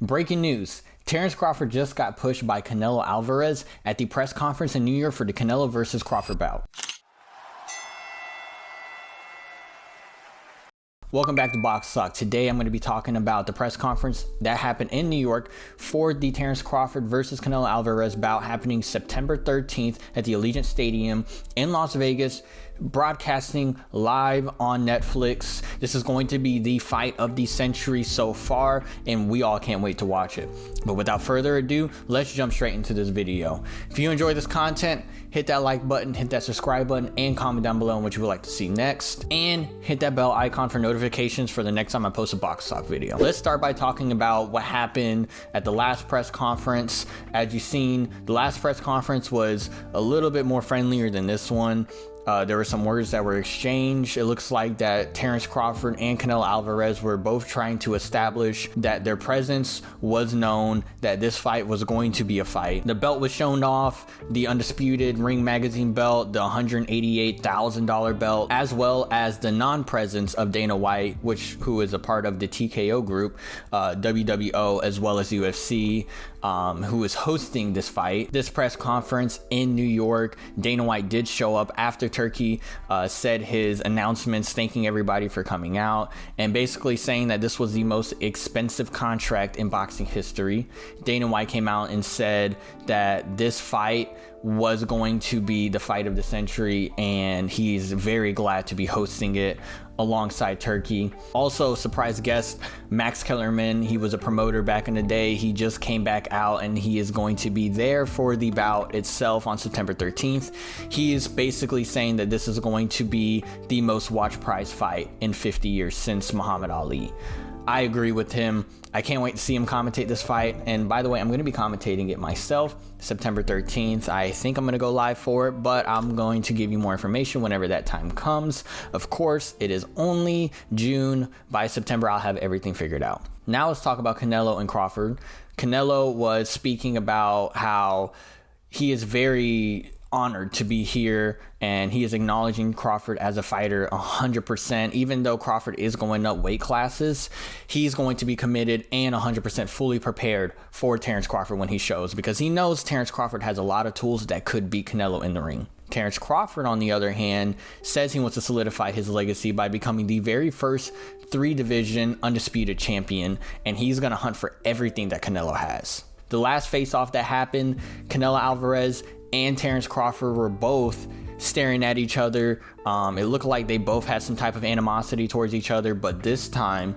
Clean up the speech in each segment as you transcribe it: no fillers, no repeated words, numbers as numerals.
Breaking news. Terence Crawford just got pushed by Canelo Alvarez at the press conference in New York for the Canelo versus Crawford bout. Welcome back to BoxTalk. Today I'm going to be talking about the press conference that happened in New York for the Terence Crawford versus Canelo Alvarez bout happening September 13th at the Allegiant Stadium in Las Vegas, broadcasting live on Netflix. This is going to be the fight of the century so far, and we all can't wait to watch it. But without further ado, let's jump straight into this video. If you enjoy this content, hit that like button, hit that subscribe button, and comment down below on what you would like to see next. And hit that bell icon for notifications for the next time I post a BoxTalk video. Let's start by talking about what happened at the last press conference. As you've seen, the last press conference was a little bit more friendlier than this one. There were some words that were exchanged. It looks like that Terence Crawford and Canelo Alvarez were both trying to establish that their presence was known, that this fight was going to be a fight. The belt was shown off, the undisputed Ring Magazine belt, the $188,000 belt, as well as the non-presence of Dana White, who is a part of the TKO group, WWO, as well as UFC, who is hosting this fight. This press conference in New York, Dana White did show up after Turkey said his announcements, thanking everybody for coming out and basically saying that this was the most expensive contract in boxing history. Dana White came out and said that this fight was going to be the fight of the century, and he's very glad to be hosting it alongside Turkey. Also, surprise guest Max Kellerman. He was a promoter back in the day. He just came back out, and he is going to be there for the bout itself on September 13th. He is basically saying that this is going to be the most watched prize fight in 50 years since Muhammad Ali. I agree with him. I can't wait to see him commentate this fight. And by the way, I'm going to be commentating it myself September 13th. I think I'm going to go live for it, but I'm going to give you more information whenever that time comes. Of course, it is only June. By September, I'll have everything figured out. Now let's talk about Canelo and Crawford. Canelo was speaking about how he is very honored to be here, and he is acknowledging Crawford as a fighter 100%. Even though Crawford is going up weight classes, he's going to be committed and 100% fully prepared for Terence Crawford when he shows, because he knows Terence Crawford has a lot of tools that could beat Canelo in the ring. Terence Crawford, on the other hand, says he wants to solidify his legacy by becoming the very first 3-division undisputed champion, and he's going to hunt for everything that Canelo has. The last face-off that happened, Canelo Alvarez and Terence Crawford were both staring at each other. It looked like they both had some type of animosity towards each other, but this time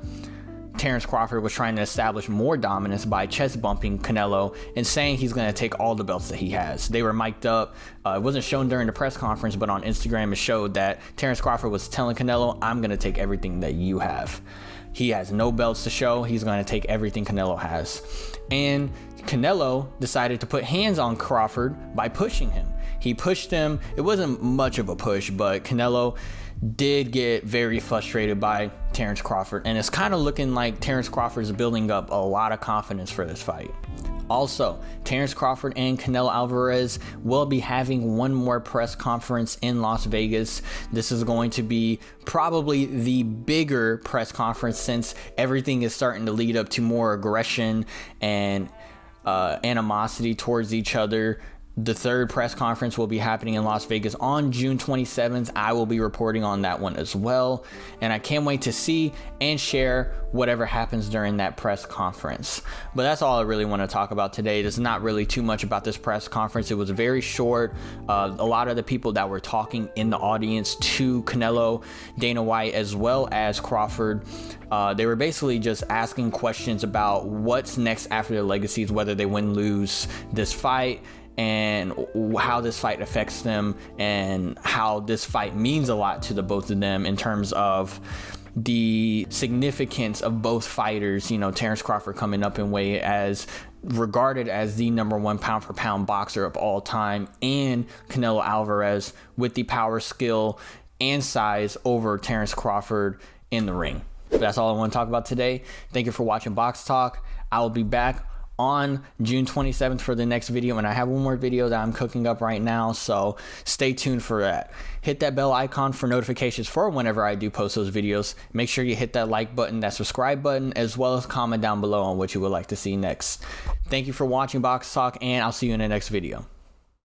Terence Crawford was trying to establish more dominance by chest bumping Canelo and saying he's going to take all the belts that he has. They were mic'd up. It wasn't shown during the press conference, but on Instagram it showed that Terence Crawford was telling Canelo, I'm going to take everything that you have. He has no belts to show. He's going to take everything Canelo has. And Canelo decided to put hands on Crawford by pushing him. He pushed him. It wasn't much of a push, but Canelo did get very frustrated by Terence Crawford, and it's kind of looking like Terence Crawford is building up a lot of confidence for this fight. Also, Terence Crawford and Canelo Alvarez will be having one more press conference in Las Vegas. This is going to be probably the bigger press conference, since everything is starting to lead up to more aggression and animosity towards each other. The third press conference will be happening in Las Vegas on June 27th. I will be reporting on that one as well. And I can't wait to see and share whatever happens during that press conference. But that's all I really want to talk about today. There's not really too much about this press conference. It was very short. A lot of the people that were talking in the audience to Canelo, Dana White, as well as Crawford, they were basically just asking questions about what's next after their legacies, whether they win, lose this fight, and how this fight affects them, and how this fight means a lot to the both of them in terms of the significance of both fighters. You know, Terence Crawford coming up in weight as regarded as the #1 pound for pound boxer of all time, and Canelo Alvarez with the power, skill, and size over Terence Crawford in the ring. But that's all I want to talk about today. Thank you for watching BoxTalk. I will be back on June 27th for the next video, and I have one more video that I'm cooking up right now, so stay tuned for that. Hit that bell icon for notifications for whenever I do post those videos. Make sure you hit that like button, that subscribe button, as well as comment down below on what you would like to see next. Thank you for watching BoxTalk, and I'll see you in the next video.